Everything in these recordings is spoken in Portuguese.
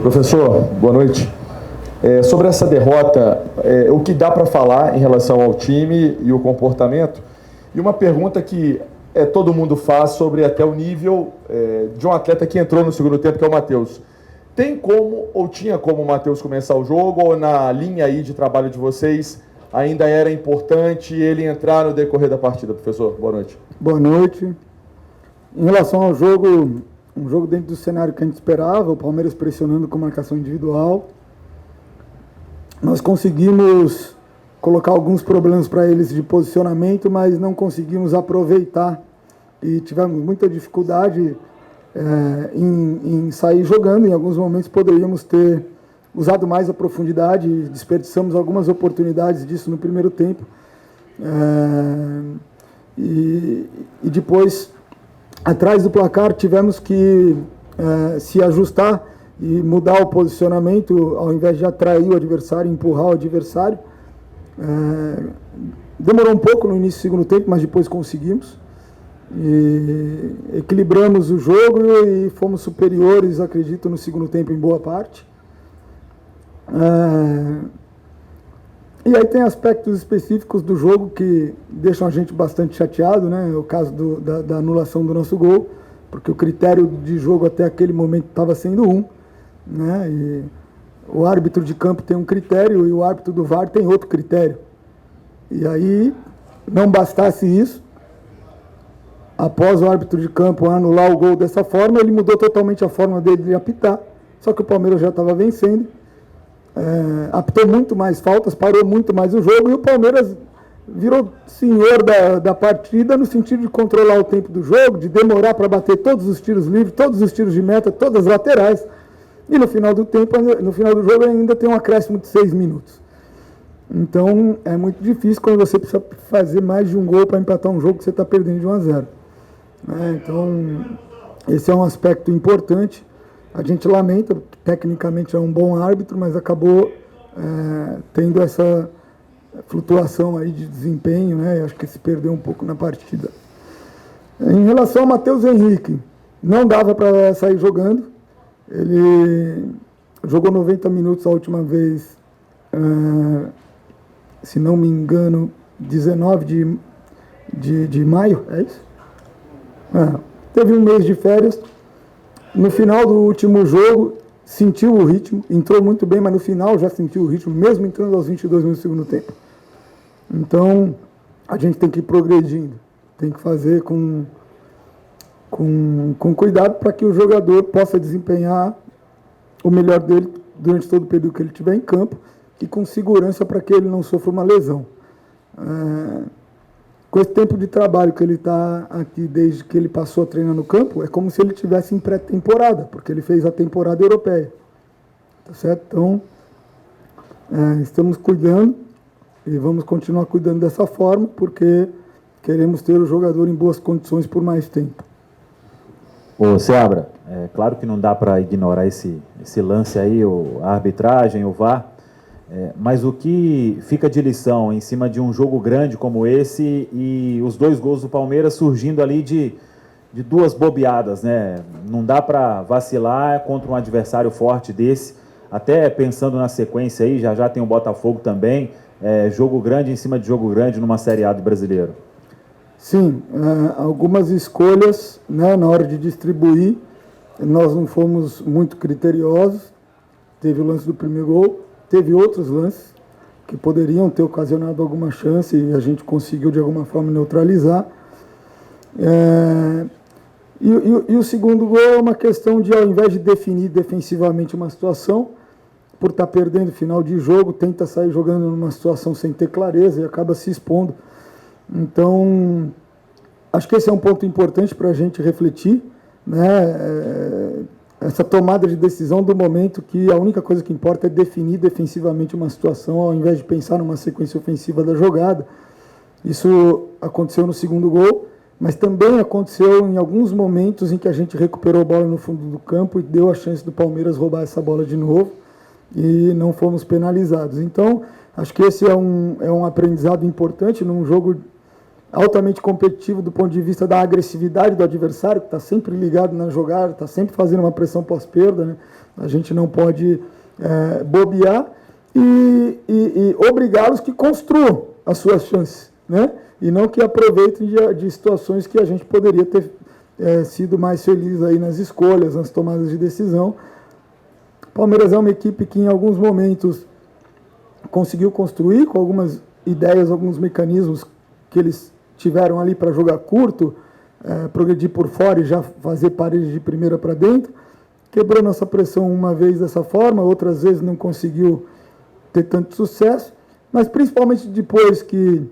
Professor, boa noite. Sobre essa derrota, o que dá para falar em relação ao time e o comportamento? E uma pergunta que todo mundo faz sobre até o nível de um atleta que entrou no segundo tempo, que é o Matheus. Tem como, ou tinha como o Matheus começar o jogo, ou na linha aí de trabalho de vocês, ainda era importante ele entrar no decorrer da partida, professor? Boa noite. Boa noite. Em relação ao jogo, um jogo dentro do cenário que a gente esperava, o Palmeiras pressionando com marcação individual. Nós conseguimos colocar alguns problemas para eles de posicionamento, mas não conseguimos aproveitar e tivemos muita dificuldade em sair jogando. Em alguns momentos poderíamos ter usado mais a profundidade, desperdiçamos algumas oportunidades disso no primeiro tempo. E depois, atrás do placar, tivemos que se ajustar e mudar o posicionamento, ao invés de atrair o adversário, empurrar o adversário. Demorou um pouco no início do segundo tempo, mas depois conseguimos. E equilibramos o jogo e fomos superiores, acredito, no segundo tempo em boa parte. E aí tem aspectos específicos do jogo que deixam a gente bastante chateado, né? O caso da anulação do nosso gol, porque o critério de jogo até aquele momento estava sendo né? E o árbitro de campo tem um critério e o árbitro do VAR tem outro critério. E aí, não bastasse isso, após o árbitro de campo anular o gol dessa forma, ele mudou totalmente a forma dele de apitar, só que o Palmeiras já estava vencendo, apitou muito mais faltas, parou muito mais o jogo, e o Palmeiras virou senhor da partida no sentido de controlar o tempo do jogo, de demorar para bater todos os tiros livres, todos os tiros de meta, todas as laterais. E no final do jogo ainda tem um acréscimo de 6 minutos. Então é muito difícil quando você precisa fazer mais de um gol para empatar um jogo que você está perdendo de 1-0. Então esse é um aspecto importante. A gente lamenta, tecnicamente é um bom árbitro, mas acabou tendo essa flutuação aí de desempenho, né? Acho que se perdeu um pouco na partida. Em relação ao Matheus Henrique, não dava para sair jogando. Ele jogou 90 minutos a última vez, se não me engano, 19 de maio, é isso? Teve um mês de férias. No final do último jogo, sentiu o ritmo, entrou muito bem, mas no final já sentiu o ritmo, mesmo entrando aos 22 minutos do segundo tempo. Então, a gente tem que ir progredindo, tem que fazer com cuidado para que o jogador possa desempenhar o melhor dele durante todo o período que ele estiver em campo e com segurança para que ele não sofra uma lesão. Com esse tempo de trabalho que ele está aqui desde que ele passou a treinar no campo, é como se ele estivesse em pré-temporada, porque ele fez a temporada europeia. Tá certo? Então, estamos cuidando e vamos continuar cuidando dessa forma, porque queremos ter o jogador em boas condições por mais tempo. Ô, Seabra, claro que não dá para ignorar esse lance aí, a arbitragem, o VAR, mas o que fica de lição em cima de um jogo grande como esse e os 2 gols do Palmeiras surgindo ali de 2 bobeadas, né? Não dá para vacilar contra um adversário forte desse, até pensando na sequência aí, já tem o Botafogo também, jogo grande em cima de jogo grande numa Série A do Brasileiro. Sim, algumas escolhas, né, na hora de distribuir, nós não fomos muito criteriosos. Teve o lance do primeiro gol, teve outros lances que poderiam ter ocasionado alguma chance e a gente conseguiu de alguma forma neutralizar. E o segundo gol é uma questão de, ao invés de definir defensivamente uma situação, por estar perdendo final de jogo, tenta sair jogando numa situação sem ter clareza e acaba se expondo. Então, acho que esse é um ponto importante para a gente refletir, né? Essa tomada de decisão do momento que a única coisa que importa é definir defensivamente uma situação, ao invés de pensar numa sequência ofensiva da jogada. Isso aconteceu no segundo gol, mas também aconteceu em alguns momentos em que a gente recuperou a bola no fundo do campo e deu a chance do Palmeiras roubar essa bola de novo e não fomos penalizados. Então, acho que esse é um aprendizado importante num jogo altamente competitivo do ponto de vista da agressividade do adversário, que está sempre ligado na jogada, está sempre fazendo uma pressão pós-perda, né? A gente não pode bobear e obrigá-los que construam as suas chances, né? E não que aproveitem de situações que a gente poderia ter sido mais feliz aí nas escolhas, nas tomadas de decisão. O Palmeiras é uma equipe que em alguns momentos conseguiu construir com algumas ideias, alguns mecanismos que eles tiveram ali para jogar curto, progredir por fora e já fazer parede de primeira para dentro. Quebrou nossa pressão uma vez dessa forma, outras vezes não conseguiu ter tanto sucesso, mas principalmente depois que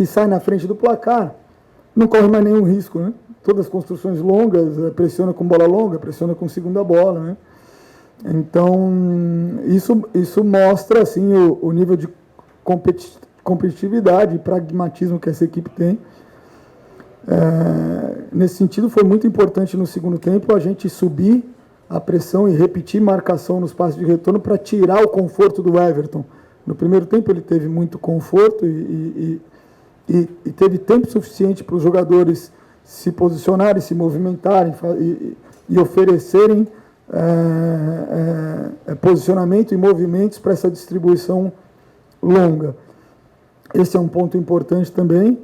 sai na frente do placar, não corre mais nenhum risco, né? Todas as construções longas, pressiona com bola longa, pressiona com segunda bola, né? Então, isso mostra assim, o nível de competitividade e pragmatismo que essa equipe tem. Nesse sentido, foi muito importante no segundo tempo a gente subir a pressão e repetir marcação nos passes de retorno para tirar o conforto do Everton. No primeiro tempo ele teve muito conforto e teve tempo suficiente para os jogadores se posicionarem, se movimentarem e oferecerem posicionamento e movimentos para essa distribuição longa. Esse é um ponto importante também.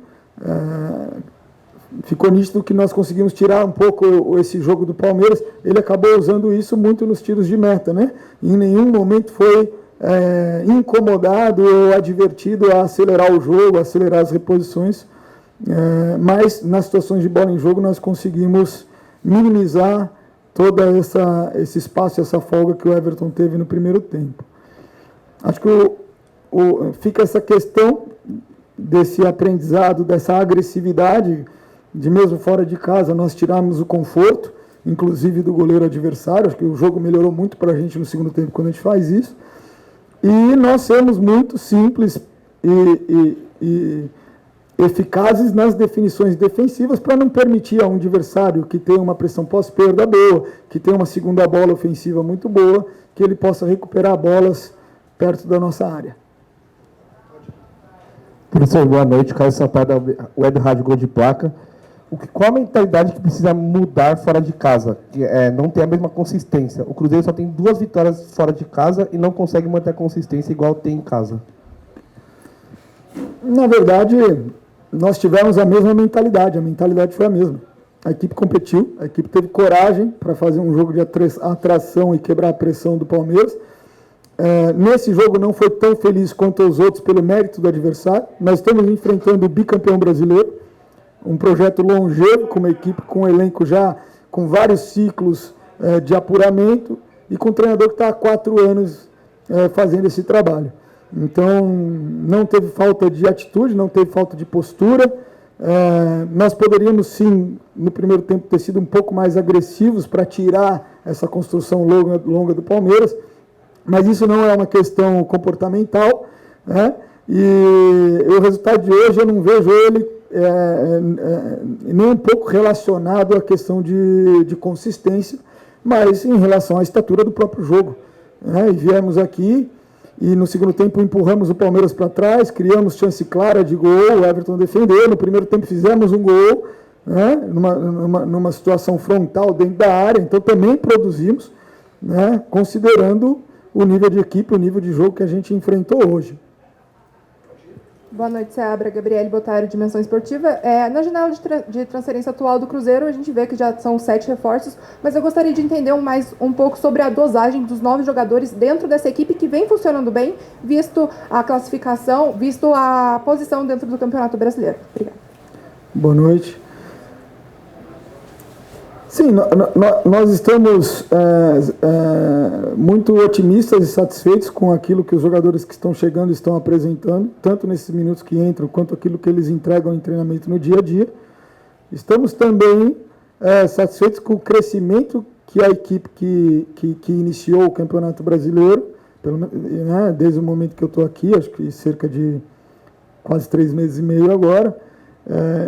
Ficou nítido que nós conseguimos tirar um pouco esse jogo do Palmeiras. Ele acabou usando isso muito nos tiros de meta, né? Em nenhum momento foi incomodado ou advertido a acelerar o jogo, a acelerar as reposições, mas nas situações de bola em jogo nós conseguimos minimizar todo esse espaço, essa folga que o Everton teve no primeiro tempo. Acho que fica essa questão desse aprendizado, dessa agressividade, de mesmo fora de casa nós tiramos o conforto, inclusive do goleiro adversário. Acho que o jogo melhorou muito para a gente no segundo tempo quando a gente faz isso. E nós somos muito simples e eficazes nas definições defensivas para não permitir a um adversário que tem uma pressão pós-perda boa, que tem uma segunda bola ofensiva muito boa, que ele possa recuperar bolas perto da nossa área. Professor, boa noite. Caio Sampaio, da Web Rádio Gol de Placa. Qual a mentalidade que precisa mudar fora de casa? Que não tem a mesma consistência. O Cruzeiro só tem 2 vitórias fora de casa e não consegue manter a consistência igual tem em casa. Na verdade, nós tivemos a mesma mentalidade. A mentalidade foi a mesma. A equipe competiu, a equipe teve coragem para fazer um jogo de atração e quebrar a pressão do Palmeiras. Nesse jogo não foi tão feliz quanto os outros pelo mérito do adversário. Nós estamos enfrentando o bicampeão brasileiro, um projeto longevo, com uma equipe com um elenco já com vários ciclos de apuramento e com um treinador que está há 4 anos fazendo esse trabalho. Então, não teve falta de atitude, não teve falta de postura. Nós poderíamos, sim, no primeiro tempo, ter sido um pouco mais agressivos para tirar essa construção longa do Palmeiras, mas isso não é uma questão comportamental, né? E o resultado de hoje eu não vejo ele nem um pouco relacionado à questão de consistência, mas em relação à estatura do próprio jogo, né? E viemos aqui e no segundo tempo empurramos o Palmeiras para trás, criamos chance clara de gol, o Everton defendeu, no primeiro tempo fizemos um gol, né? numa situação frontal dentro da área, então também produzimos, né? Considerando o nível de equipe, o nível de jogo que a gente enfrentou hoje. Boa noite, Seabra. Gabriele Botário, Dimensão Esportiva. Na janela de transferência atual do Cruzeiro, a gente vê que já são 7 reforços, mas eu gostaria de entender um pouco sobre a dosagem dos 9 jogadores dentro dessa equipe que vem funcionando bem, visto a classificação, visto a posição dentro do Campeonato Brasileiro. Obrigada. Boa noite. Sim, nós estamos muito otimistas e satisfeitos com aquilo que os jogadores que estão chegando estão apresentando, tanto nesses minutos que entram, quanto aquilo que eles entregam em treinamento no dia a dia. Estamos também satisfeitos com o crescimento que a equipe que iniciou o Campeonato Brasileiro, né, desde o momento que eu estou aqui, acho que cerca de quase 3 meses e meio agora.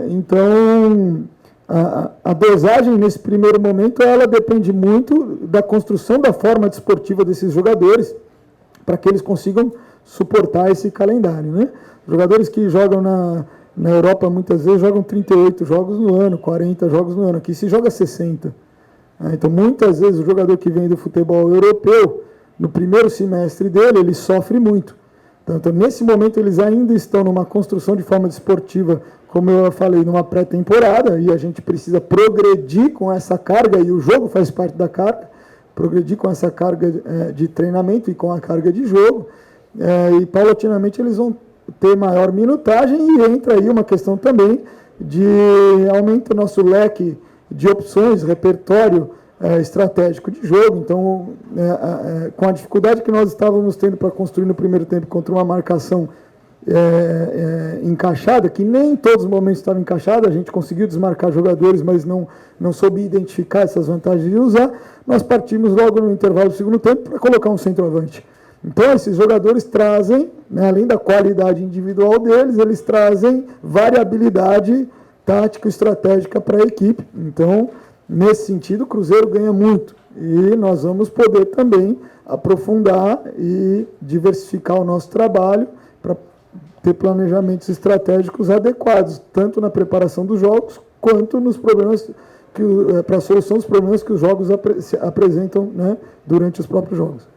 Então, a dosagem nesse primeiro momento ela depende muito da construção da forma desportiva desses jogadores para que eles consigam suportar esse calendário, né? Jogadores que jogam Na Europa, muitas vezes, jogam 38 jogos no ano, 40 jogos no ano. Aqui se joga 60. Então, muitas vezes, o jogador que vem do futebol europeu, no primeiro semestre dele, ele sofre muito. Então, nesse momento, eles ainda estão numa construção de forma desportiva, como eu falei, numa pré-temporada, e a gente precisa progredir com essa carga, e o jogo faz parte da carga, progredir com essa carga de treinamento e com a carga de jogo, e paulatinamente eles vão ter maior minutagem, e entra aí uma questão também de aumento do nosso leque de opções, repertório estratégico de jogo. Então, com a dificuldade que nós estávamos tendo para construir no primeiro tempo contra uma marcação encaixada, que nem em todos os momentos estava encaixada, a gente conseguiu desmarcar jogadores, mas não soube identificar essas vantagens de usar, nós partimos logo no intervalo do segundo tempo para colocar um centroavante. Então, esses jogadores trazem, né, além da qualidade individual deles, eles trazem variabilidade tática e estratégica para a equipe. Então, nesse sentido, o Cruzeiro ganha muito. E nós vamos poder também aprofundar e diversificar o nosso trabalho para ter planejamentos estratégicos adequados, tanto na preparação dos jogos, quanto nos problemas para a solução dos problemas que os jogos apresentam, né, durante os próprios jogos.